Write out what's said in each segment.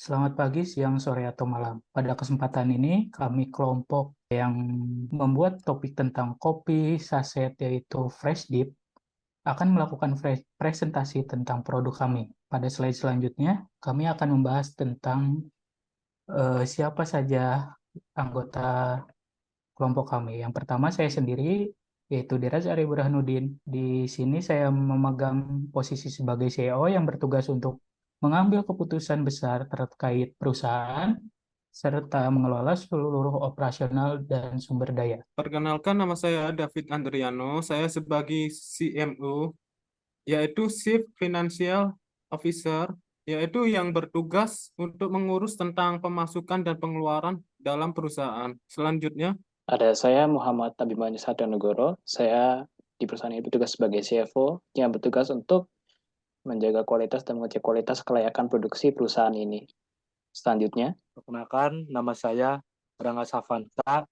Selamat pagi, siang, sore, atau malam. Pada kesempatan ini, kami kelompok yang membuat topik tentang kopi saset, yaitu Fresh Dip, akan melakukan presentasi tentang produk kami. Pada slide selanjutnya, kami akan membahas tentang siapa saja anggota kelompok kami. Yang pertama, saya sendiri, yaitu Diraj Ari Burhanuddin. Di sini saya memegang posisi sebagai CEO yang bertugas untuk mengambil keputusan besar terkait perusahaan, serta mengelola seluruh operasional dan sumber daya. Perkenalkan, nama saya David Andriano. Saya sebagai CMO, yaitu Chief Financial Officer, yaitu yang bertugas untuk mengurus tentang pemasukan dan pengeluaran dalam perusahaan. Selanjutnya, Ada saya Muhammad Abimanyu Sadonegoro. Saya di perusahaan ini bertugas sebagai CFO yang bertugas untuk menjaga kualitas dan mengecek kualitas kelayakan produksi perusahaan ini. Selanjutnya, Perkenalkan, nama saya Rangga Savanta.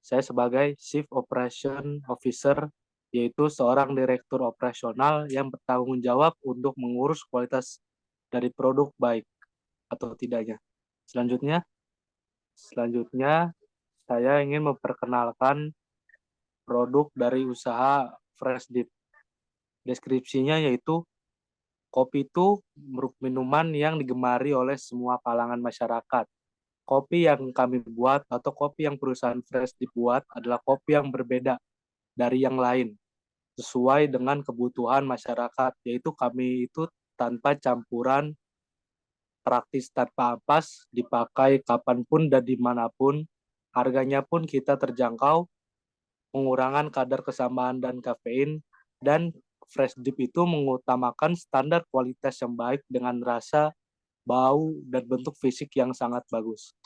Saya sebagai Chief Operation Officer, yaitu seorang direktur operasional yang bertanggung jawab untuk mengurus kualitas dari produk baik atau tidaknya. Selanjutnya, saya ingin memperkenalkan produk dari usaha Fresh Dip. Deskripsinya yaitu kopi itu merupakan minuman yang digemari oleh semua kalangan masyarakat. Kopi yang kami buat atau kopi yang perusahaan Fresh dibuat adalah kopi yang berbeda dari yang lain, sesuai dengan kebutuhan masyarakat, yaitu kami itu tanpa campuran, praktis tanpa ampas, dipakai kapanpun dan dimanapun, harganya pun kita terjangkau, pengurangan kadar kesamaan dan kafein, dan Fresh Dip itu mengutamakan standar kualitas yang baik dengan rasa, bau, dan bentuk fisik yang sangat bagus.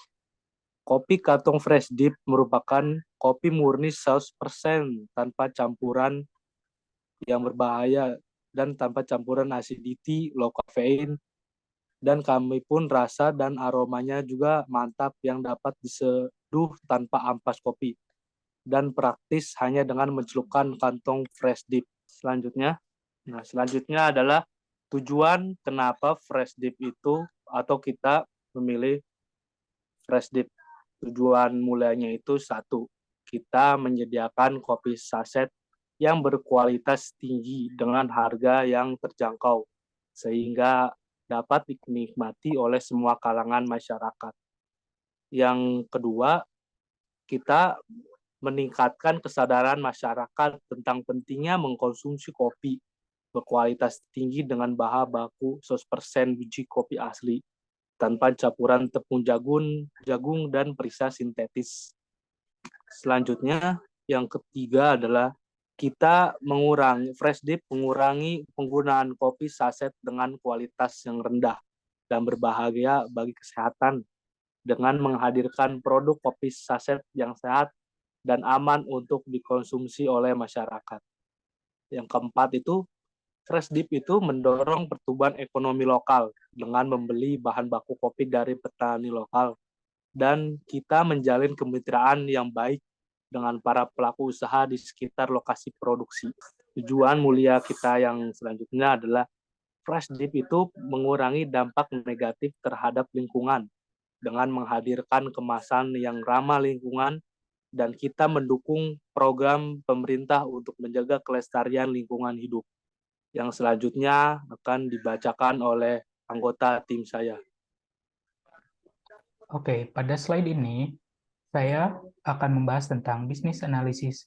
Kopi Katong Fresh Dip merupakan kopi murni 100% tanpa campuran yang berbahaya dan tanpa campuran acidity, low caffeine, dan kami pun rasa dan aromanya juga mantap yang dapat diseduh tanpa ampas kopi dan praktis hanya dengan mencelupkan kantong Fresh Dip. Selanjutnya adalah tujuan kenapa Fresh Dip itu atau kita memilih Fresh Dip. Tujuan mulanya itu satu, kita menyediakan kopi saset yang berkualitas tinggi dengan harga yang terjangkau, sehingga dapat dinikmati oleh semua kalangan masyarakat. Yang kedua, kita meningkatkan kesadaran masyarakat tentang pentingnya mengkonsumsi kopi berkualitas tinggi dengan bahan baku 100% biji kopi asli, tanpa campuran tepung jagung dan perisa sintetis. Selanjutnya, yang ketiga adalah kita Fresh Dip mengurangi penggunaan kopi saset dengan kualitas yang rendah dan berbahaya bagi kesehatan dengan menghadirkan produk kopi saset yang sehat dan aman untuk dikonsumsi oleh masyarakat. Yang keempat itu, Fresh Dip itu mendorong pertumbuhan ekonomi lokal dengan membeli bahan baku kopi dari petani lokal, dan kita menjalin kemitraan yang baik dengan para pelaku usaha di sekitar lokasi produksi. Tujuan mulia kita yang selanjutnya adalah Fresh Dip itu mengurangi dampak negatif terhadap lingkungan dengan menghadirkan kemasan yang ramah lingkungan, dan kita mendukung program pemerintah untuk menjaga kelestarian lingkungan hidup. Yang selanjutnya akan dibacakan oleh anggota tim saya. Oke, pada slide ini, saya akan membahas tentang bisnis analisis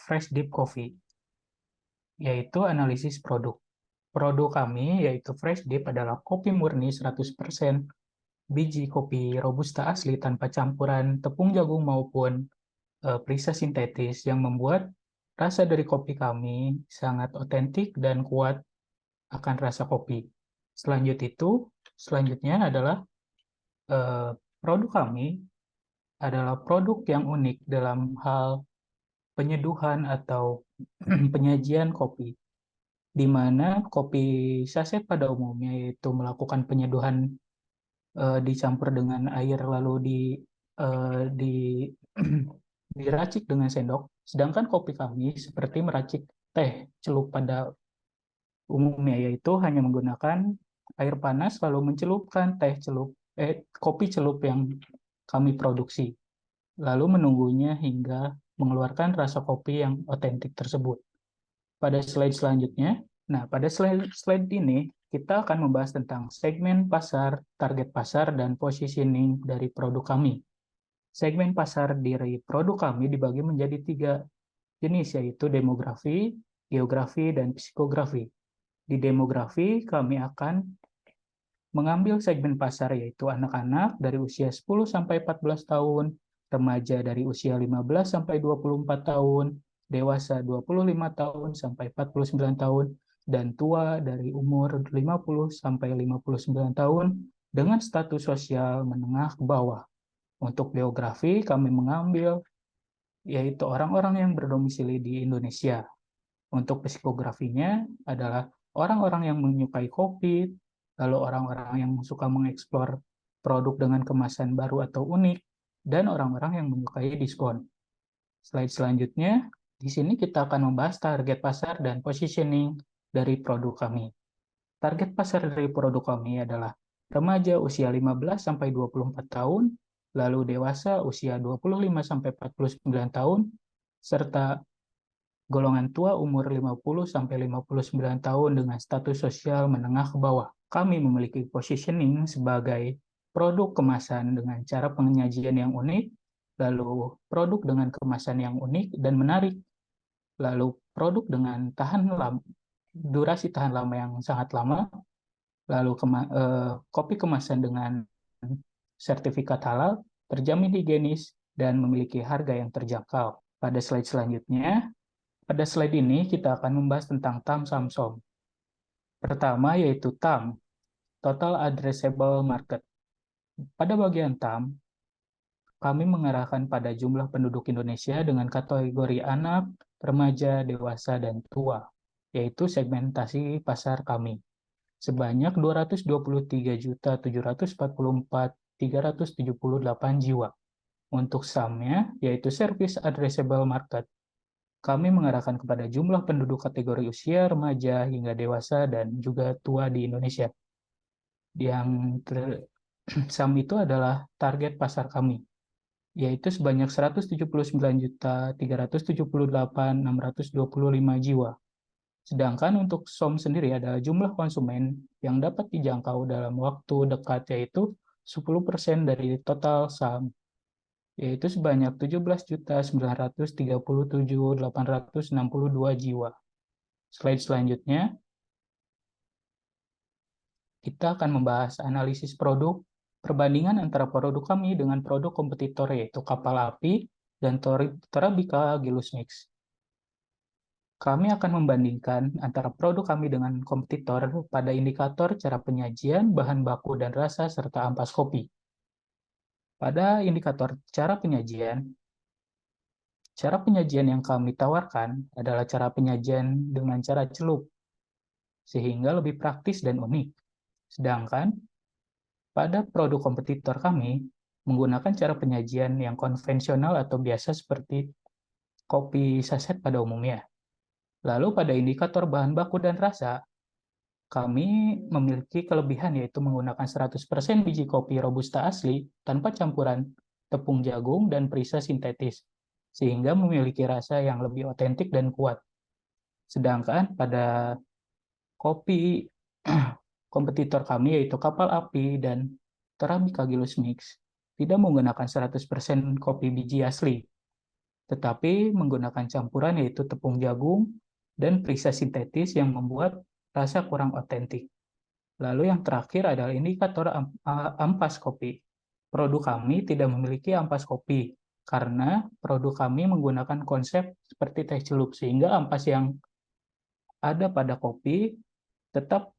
Fresh Dip Coffee, yaitu analisis produk. Produk kami, yaitu Fresh Dip, adalah kopi murni 100% biji kopi robusta asli tanpa campuran tepung jagung maupun perisa sintetis, yang membuat rasa dari kopi kami sangat otentik dan kuat akan rasa kopi. Selanjutnya adalah produk kami adalah produk yang unik dalam hal penyeduhan atau penyajian kopi, di mana kopi saset pada umumnya yaitu melakukan penyeduhan dicampur dengan air lalu di diracik dengan sendok, sedangkan kopi kami seperti meracik teh celup pada umumnya, yaitu hanya menggunakan air panas lalu mencelupkan kopi celup yang kami produksi, lalu menunggunya hingga mengeluarkan rasa kopi yang otentik tersebut. Pada slide selanjutnya, pada slide ini kita akan membahas tentang segmen pasar, target pasar, dan positioning dari produk kami. Segmen pasar dari produk kami dibagi menjadi 3 jenis, yaitu demografi, geografi, dan psikografi. Di demografi, kami akan mengambil segmen pasar yaitu anak-anak dari usia 10 sampai 14 tahun, remaja dari usia 15 sampai 24 tahun, dewasa 25 tahun sampai 49 tahun, dan tua dari umur 50 sampai 59 tahun dengan status sosial menengah ke bawah. Untuk geografi, kami mengambil yaitu orang-orang yang berdomisili di Indonesia. Untuk psikografinya adalah orang-orang yang menyukai kopi, lalu orang-orang yang suka mengeksplor produk dengan kemasan baru atau unik, dan orang-orang yang menyukai diskon. Slide selanjutnya, di sini kita akan membahas target pasar dan positioning dari produk kami. Target pasar dari produk kami adalah remaja usia 15 sampai 24 tahun, lalu dewasa usia 25 sampai 49 tahun, serta golongan tua umur 50 sampai 59 tahun dengan status sosial menengah ke bawah. Kami memiliki positioning sebagai produk kemasan dengan cara penyajian yang unik, lalu produk dengan kemasan yang unik dan menarik, lalu produk dengan durasi tahan lama yang sangat lama, lalu kopi kemasan dengan sertifikat halal, terjamin higienis, dan memiliki harga yang terjangkau. Pada slide selanjutnya, pada slide ini kita akan membahas tentang TAM Samsom. Pertama yaitu TAM, Total Addressable Market. Pada bagian TAM, kami mengarahkan pada jumlah penduduk Indonesia dengan kategori anak, remaja, dewasa, dan tua, yaitu segmentasi pasar kami. Sebanyak 223.744.378 jiwa. Untuk SAM-nya, yaitu Service Addressable Market, kami mengarahkan kepada jumlah penduduk kategori usia, remaja, hingga dewasa, dan juga tua di Indonesia. SAM itu adalah target pasar kami, yaitu sebanyak 179.378.625 jiwa. Sedangkan untuk SOM sendiri adalah jumlah konsumen yang dapat dijangkau dalam waktu dekat, yaitu 10% dari total SAM, yaitu sebanyak 17.937.862 jiwa. Slide selanjutnya, kita akan membahas analisis produk, perbandingan antara produk kami dengan produk kompetitor, yaitu Kapal Api dan Torabika Gilus Mix. Kami akan membandingkan antara produk kami dengan kompetitor pada indikator cara penyajian, bahan baku, dan rasa, serta ampas kopi. Pada indikator cara penyajian yang kami tawarkan adalah cara penyajian dengan cara celup, sehingga lebih praktis dan unik. Sedangkan pada produk kompetitor kami menggunakan cara penyajian yang konvensional atau biasa seperti kopi saset pada umumnya. Lalu pada indikator bahan baku dan rasa, kami memiliki kelebihan yaitu menggunakan 100% biji kopi Robusta asli tanpa campuran tepung jagung dan perisa sintetis, sehingga memiliki rasa yang lebih otentik dan kuat. Sedangkan pada kopi kompetitor kami yaitu Kapal Api dan Torabika Gilus Mix tidak menggunakan 100% kopi biji asli, tetapi menggunakan campuran yaitu tepung jagung dan perisa sintetis yang membuat rasa kurang otentik. Lalu yang terakhir adalah indikator ampas kopi. Produk kami tidak memiliki ampas kopi karena produk kami menggunakan konsep seperti teh celup, sehingga ampas yang ada pada kopi tetap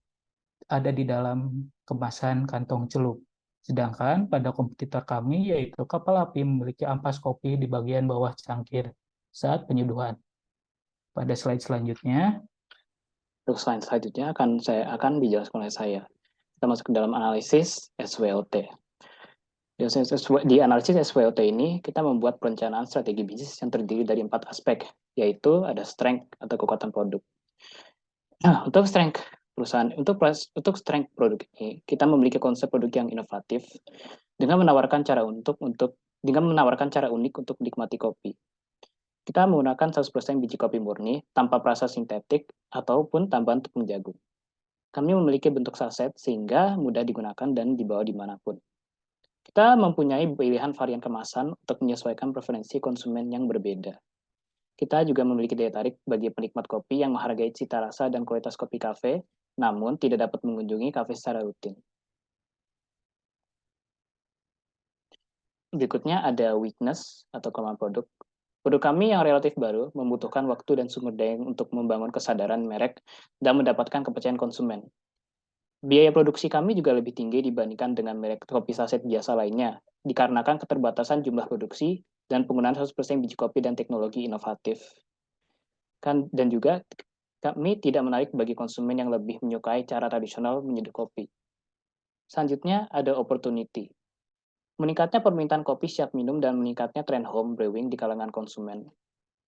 ada di dalam kemasan kantong celup. Sedangkan pada kompetitor kami yaitu Kapal Api memiliki ampas kopi di bagian bawah cangkir saat penyeduhan. Pada slide selanjutnya, Untuk slide selanjutnya akan dijelaskan oleh saya. Kita masuk ke dalam analisis SWOT. Di analisis SWOT ini, kita membuat perencanaan strategi bisnis yang terdiri dari 4 aspek, yaitu ada strength atau kekuatan produk. Nah, untuk strength Untuk strength produk ini, kita memiliki konsep produk yang inovatif dengan menawarkan cara unik untuk menikmati kopi. Kita menggunakan 100% biji kopi murni tanpa perasa sintetik ataupun tambahan tepung jagung. Kami memiliki bentuk saset sehingga mudah digunakan dan dibawa dimanapun. Kita mempunyai pilihan varian kemasan untuk menyesuaikan preferensi konsumen yang berbeda. Kita juga memiliki daya tarik bagi penikmat kopi yang menghargai cita rasa dan kualitas kopi kafe, namun tidak dapat mengunjungi kafe secara rutin. Berikutnya ada weakness atau kelemahan produk. Produk kami yang relatif baru membutuhkan waktu dan sumber daya untuk membangun kesadaran merek dan mendapatkan kepercayaan konsumen. Biaya produksi kami juga lebih tinggi dibandingkan dengan merek kopi saset biasa lainnya, dikarenakan keterbatasan jumlah produksi dan penggunaan 100% biji kopi dan teknologi inovatif. Dan juga kami tidak menarik bagi konsumen yang lebih menyukai cara tradisional menyeduh kopi. Selanjutnya ada opportunity. Meningkatnya permintaan kopi siap minum dan meningkatnya tren home brewing di kalangan konsumen.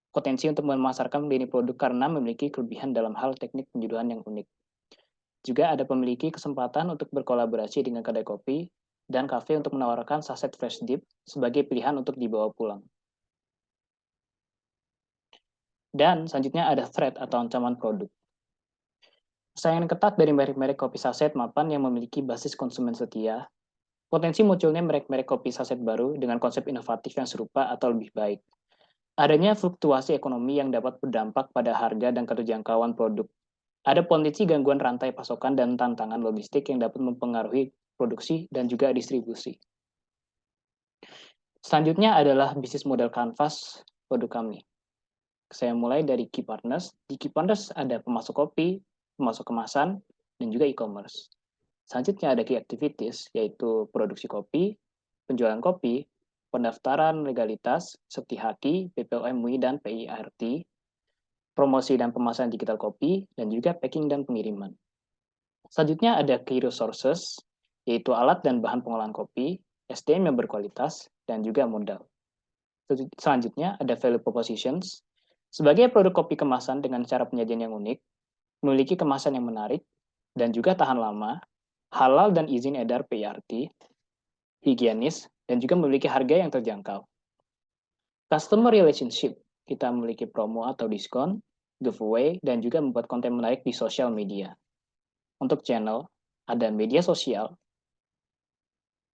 Potensi untuk memasarkan lini produk karena memiliki kelebihan dalam hal teknik penyeduhan yang unik. Juga ada memiliki kesempatan untuk berkolaborasi dengan kedai kopi dan kafe untuk menawarkan saset fresh dip sebagai pilihan untuk dibawa pulang. Dan selanjutnya ada threat atau ancaman produk. Persaingan ketat dari merek-merek kopi saset mapan yang memiliki basis konsumen setia. Potensi munculnya merek-merek kopi saset baru dengan konsep inovatif yang serupa atau lebih baik. Adanya fluktuasi ekonomi yang dapat berdampak pada harga dan keterjangkauan produk. Ada potensi gangguan rantai pasokan dan tantangan logistik yang dapat mempengaruhi produksi dan juga distribusi. Selanjutnya adalah bisnis model kanvas produk kami. Saya mulai dari key partners. Di key partners ada pemasok kopi, pemasok kemasan, dan juga e-commerce. Selanjutnya ada key activities, yaitu produksi kopi, penjualan kopi, pendaftaran legalitas, seperti HAKI, BPOM MUI, dan PIRT, promosi dan pemasaran digital kopi, dan juga packing dan pengiriman. Selanjutnya ada key resources, yaitu alat dan bahan pengolahan kopi, SDM yang berkualitas, dan juga modal. Selanjutnya ada value propositions. Sebagai produk kopi kemasan dengan cara penyajian yang unik, memiliki kemasan yang menarik, dan juga tahan lama, halal dan izin edar PIRT, higienis, dan juga memiliki harga yang terjangkau. Customer relationship, kita memiliki promo atau diskon, giveaway, dan juga membuat konten menarik di sosial media. Untuk channel, ada media sosial,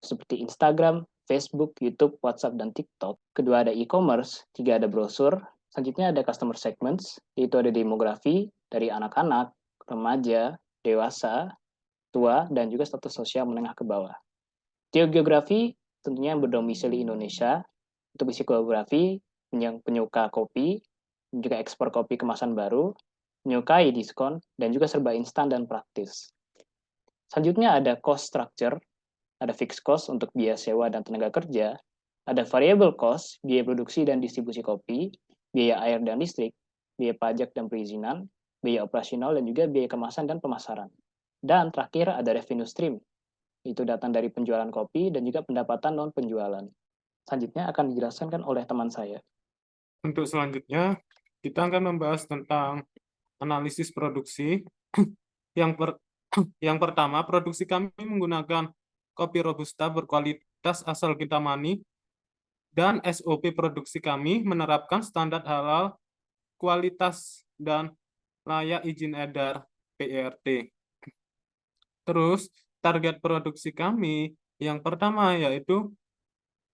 seperti Instagram, Facebook, YouTube, WhatsApp, dan TikTok. Kedua ada e-commerce, tiga ada brosur, selanjutnya ada customer segments, yaitu ada demografi dari anak-anak, remaja, dewasa, tua, dan juga status sosial menengah ke bawah. Geografi tentunya yang berdomisili Indonesia, untuk isi geografi yang penyuka kopi, juga ekspor kopi kemasan baru, menyukai diskon, dan juga serba instan dan praktis. Selanjutnya ada cost structure, ada fixed cost untuk biaya sewa dan tenaga kerja, ada variable cost, biaya produksi dan distribusi kopi, biaya air dan listrik, biaya pajak dan perizinan, biaya operasional, dan juga biaya kemasan dan pemasaran. Dan terakhir ada revenue stream, itu datang dari penjualan kopi dan juga pendapatan non-penjualan. Selanjutnya akan dijelaskan oleh teman saya. Untuk selanjutnya, kita akan membahas tentang analisis produksi. Yang pertama, produksi kami menggunakan kopi Robusta berkualitas asal Kintamani, dan SOP produksi kami menerapkan standar halal, kualitas, dan layak izin edar PIRT. Terus, target produksi kami yang pertama yaitu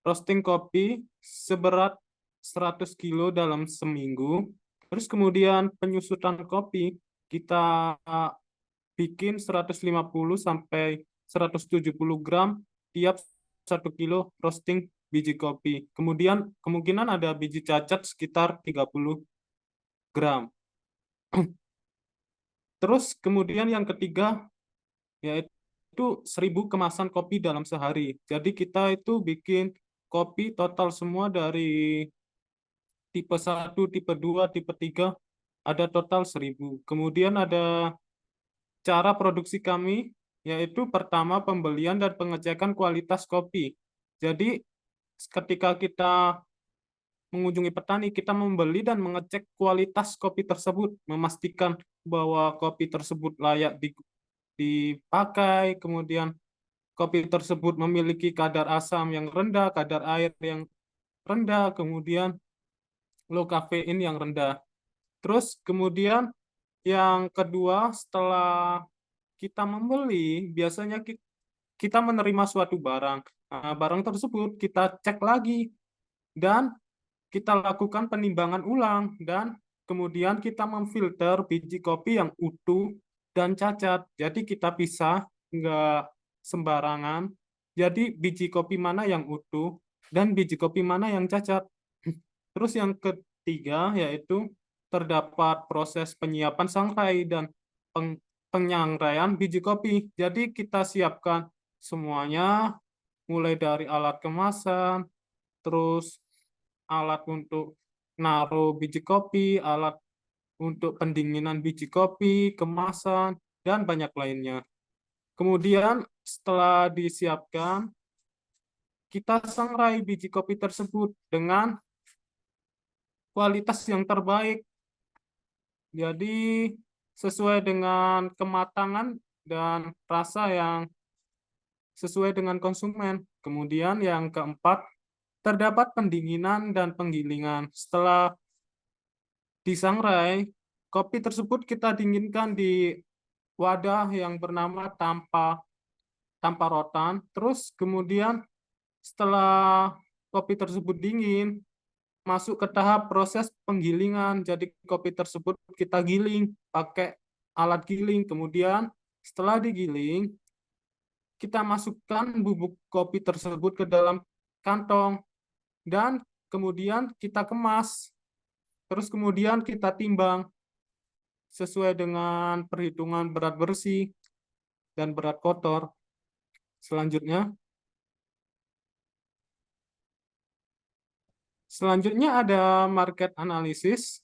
roasting kopi seberat 100 kilo dalam seminggu. Terus kemudian penyusutan kopi kita bikin 150 sampai 170 gram tiap 1 kilo roasting biji kopi. Kemudian kemungkinan ada biji cacat sekitar 30 gram. Terus kemudian yang ketiga yaitu 1000 kemasan kopi dalam sehari. Jadi kita itu bikin kopi total semua dari tipe 1, tipe 2, tipe 3 ada total 1000. Kemudian ada cara produksi kami yaitu pertama pembelian dan pengecekan kualitas kopi. Jadi ketika kita mengunjungi petani, kita membeli dan mengecek kualitas kopi tersebut, memastikan bahwa kopi tersebut layak dipakai, kemudian kopi tersebut memiliki kadar asam yang rendah, kadar air yang rendah, kemudian low kafein yang rendah. Terus kemudian yang kedua, setelah kita membeli, biasanya kita menerima suatu barang. Nah, barang tersebut kita cek lagi dan kita lakukan penimbangan ulang, dan kemudian kita memfilter biji kopi yang utuh dan cacat. Jadi kita pisah, nggak sembarangan. Jadi biji kopi mana yang utuh dan biji kopi mana yang cacat. Terus yang ketiga yaitu terdapat proses penyiapan sangrai dan penyangraian biji kopi. Jadi kita siapkan semuanya, mulai dari alat kemasan, terus alat untuk naruh biji kopi, alat untuk pendinginan biji kopi, kemasan, dan banyak lainnya. Kemudian setelah disiapkan, kita sangrai biji kopi tersebut dengan kualitas yang terbaik. Jadi sesuai dengan kematangan dan rasa yang sesuai dengan konsumen. Kemudian yang keempat, terdapat pendinginan dan penggilingan. Setelah disangrai, kopi tersebut kita dinginkan di wadah yang bernama tanpa rotan. Terus kemudian setelah kopi tersebut dingin, masuk ke tahap proses penggilingan. Jadi kopi tersebut kita giling pakai alat giling. Kemudian setelah digiling, kita masukkan bubuk kopi tersebut ke dalam kantong dan kemudian kita kemas. Terus kemudian kita timbang sesuai dengan perhitungan berat bersih dan berat kotor. Selanjutnya ada market analysis.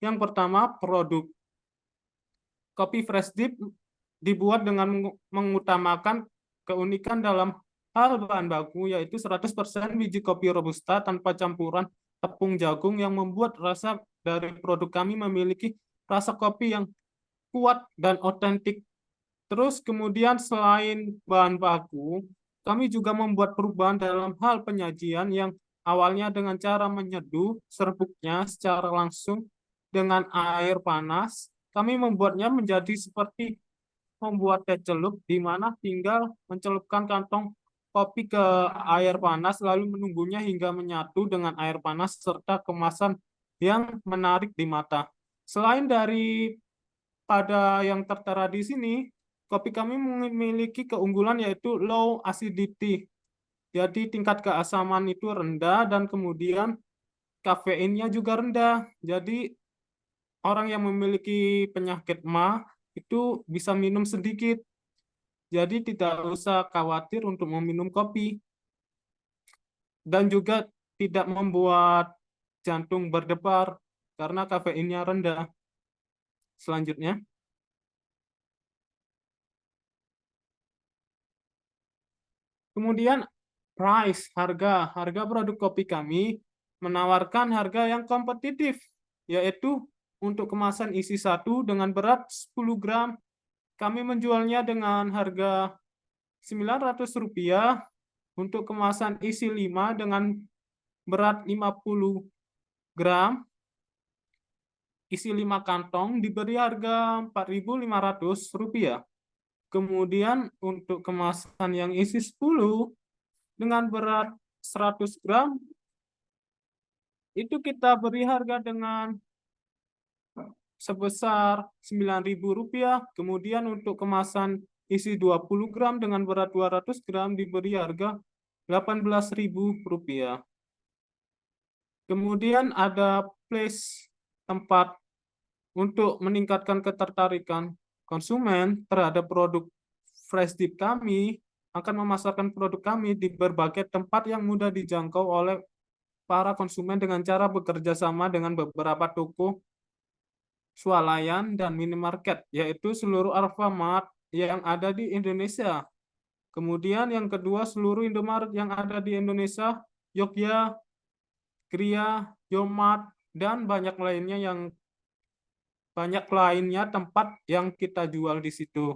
Yang pertama, produk kopi fresh dip dibuat dengan mengutamakan keunikan dalam hal bahan baku, yaitu 100% biji kopi robusta tanpa campuran tepung jagung, yang membuat rasa dari produk kami memiliki rasa kopi yang kuat dan otentik. Terus kemudian selain bahan baku, kami juga membuat perubahan dalam hal penyajian, yang awalnya dengan cara menyeduh serbuknya secara langsung dengan air panas, kami membuatnya menjadi seperti membuat teh celup, di mana tinggal mencelupkan kantong kopi ke air panas, lalu menunggunya hingga menyatu dengan air panas, serta kemasan yang menarik di mata. Selain dari pada yang tertera di sini, kopi kami memiliki keunggulan yaitu low acidity. Jadi tingkat keasaman itu rendah dan kemudian kafeinnya juga rendah. Jadi orang yang memiliki penyakit MA itu bisa minum sedikit. Jadi tidak usah khawatir untuk meminum kopi. Dan juga tidak membuat jantung berdebar karena kafeinnya rendah. Selanjutnya. Kemudian price, harga produk kopi kami menawarkan harga yang kompetitif, yaitu untuk kemasan isi 1 dengan berat 10 gram, kami menjualnya dengan harga Rp900, untuk kemasan isi 5 dengan berat 50 gram, isi 5 kantong diberi harga Rp4.500. Kemudian untuk kemasan yang isi 10 dengan berat 100 gram, itu kita beri harga dengan sebesar Rp9.000. Kemudian untuk kemasan isi 20 gram dengan berat 200 gram diberi harga Rp18.000. Kemudian ada place, tempat untuk meningkatkan ketertarikan konsumen terhadap produk fresh dip kami, akan memasarkan produk kami di berbagai tempat yang mudah dijangkau oleh para konsumen dengan cara bekerja sama dengan beberapa toko swalayan dan minimarket, yaitu seluruh Alfamart yang ada di Indonesia. Kemudian yang kedua, seluruh Indomaret yang ada di Indonesia, Jogja, Kria, Yomart, dan banyak lainnya tempat yang kita jual di situ.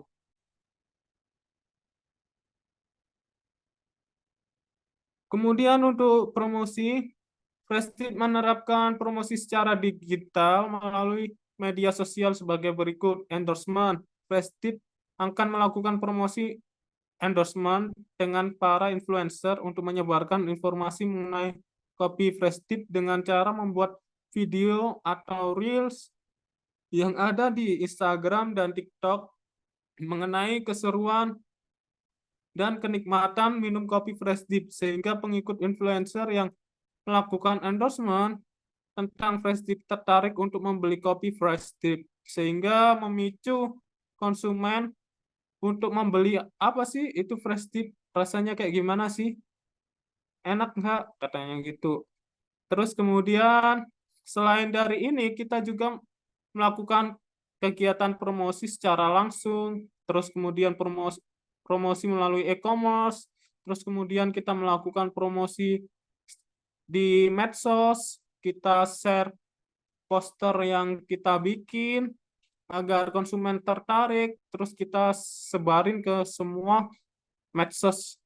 Kemudian untuk promosi, Freshdeep menerapkan promosi secara digital melalui media sosial sebagai berikut. Endorsement. Freshdeep akan melakukan promosi endorsement dengan para influencer untuk menyebarkan informasi mengenai kopi Freshdeep dengan cara membuat video atau reels yang ada di Instagram dan TikTok mengenai keseruan dan kenikmatan minum kopi Freshdeep, sehingga pengikut influencer yang melakukan endorsement tentang Freshdeep tertarik untuk membeli kopi Freshdeep, sehingga memicu konsumen untuk membeli. Apa sih itu Freshdeep? Rasanya kayak gimana sih? Enak nggak? Katanya gitu. Terus kemudian selain dari ini kita juga melakukan kegiatan promosi secara langsung, terus kemudian promosi promosi melalui e-commerce, terus kemudian kita melakukan promosi di medsos, kita share poster yang kita bikin agar konsumen tertarik, terus kita sebarin ke semua medsos.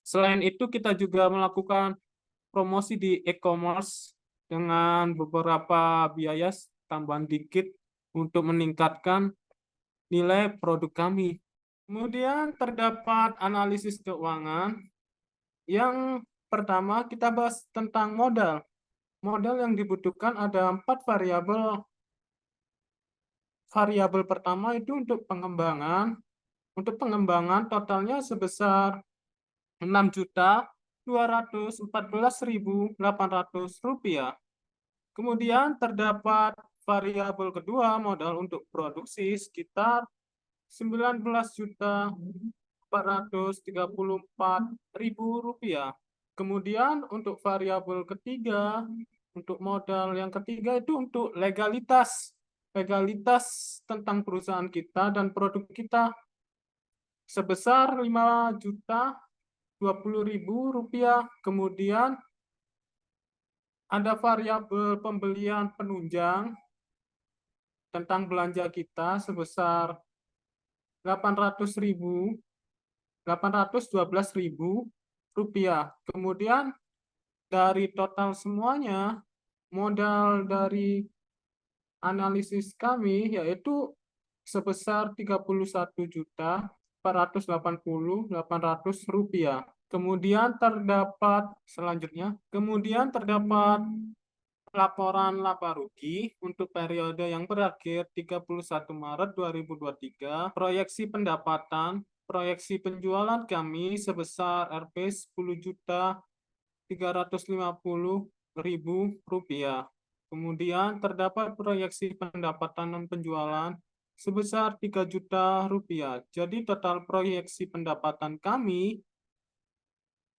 Selain itu kita juga melakukan promosi di e-commerce dengan beberapa biaya tambahan dikit untuk meningkatkan nilai produk kami. Kemudian terdapat analisis keuangan. Yang pertama kita bahas tentang modal. Modal yang dibutuhkan ada 4 variabel. Variabel pertama itu untuk pengembangan. Untuk pengembangan totalnya sebesar Rp6.214.800. Kemudian terdapat variabel kedua, modal untuk produksi sekitar Rp19.434.000. Kemudian untuk variabel ketiga, untuk modal yang ketiga itu untuk legalitas. Legalitas tentang perusahaan kita dan produk kita sebesar Rp5.020.000. Kemudian ada variabel pembelian penunjang tentang belanja kita sebesar Rp812.000. Kemudian dari total semuanya, modal dari analisis kami yaitu sebesar Rp31.480.800. Kemudian terdapat laporan laba rugi untuk periode yang berakhir 31 Maret 2023. Proyeksi pendapatan, proyeksi penjualan kami sebesar Rp 10.350.000. Kemudian terdapat proyeksi pendapatan non penjualan sebesar Rp 3 juta. Jadi total proyeksi pendapatan kami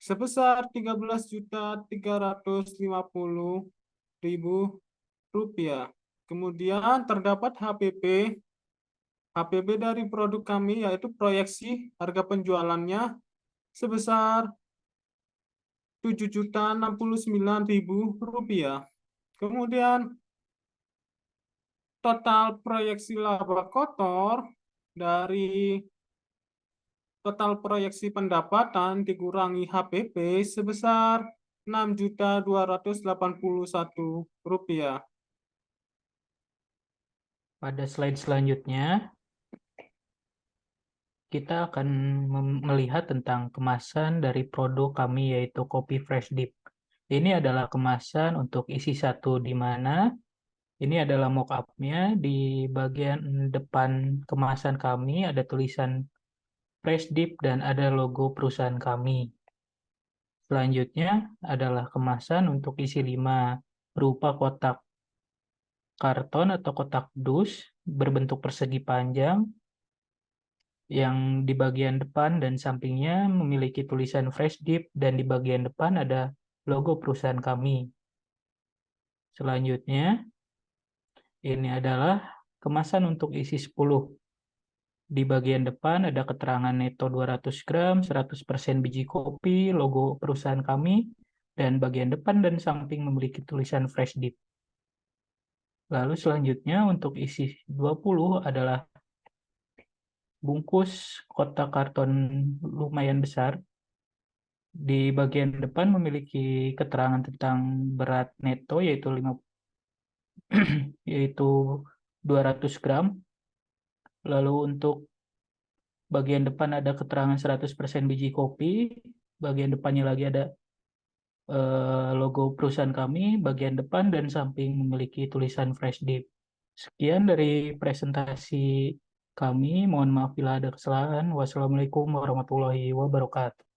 sebesar Rp13.350.000. Kemudian terdapat HPP. HPP dari produk kami yaitu proyeksi harga penjualannya sebesar Rp7.069.000. Kemudian total proyeksi laba kotor dari total proyeksi pendapatan dikurangi HPP sebesar Rp6.281.000. Pada slide selanjutnya, kita akan melihat tentang kemasan dari produk kami yaitu kopi Freshdeep. Ini adalah kemasan untuk isi satu di mana ini adalah mock-up-nya. Di bagian depan kemasan kami ada tulisan Freshdeep dan ada logo perusahaan kami. Selanjutnya adalah kemasan untuk isi 5 berupa kotak karton atau kotak dus berbentuk persegi panjang yang di bagian depan dan sampingnya memiliki tulisan Freshdeep dan di bagian depan ada logo perusahaan kami. Selanjutnya, ini adalah kemasan untuk isi 10. Di bagian depan ada keterangan neto 200 gram, 100% biji kopi, logo perusahaan kami, dan bagian depan dan samping memiliki tulisan Freshdeep. Lalu selanjutnya untuk isi 20 adalah bungkus kotak karton lumayan besar Di bagian depan memiliki keterangan tentang berat neto yaitu 200 gram. Lalu untuk bagian depan ada keterangan 100% biji kopi. Bagian depannya lagi ada logo perusahaan kami, bagian depan dan samping memiliki tulisan Fresh Dip. Sekian dari presentasi kami. Mohon maaf bila ada kesalahan. Wassalamualaikum warahmatullahi wabarakatuh.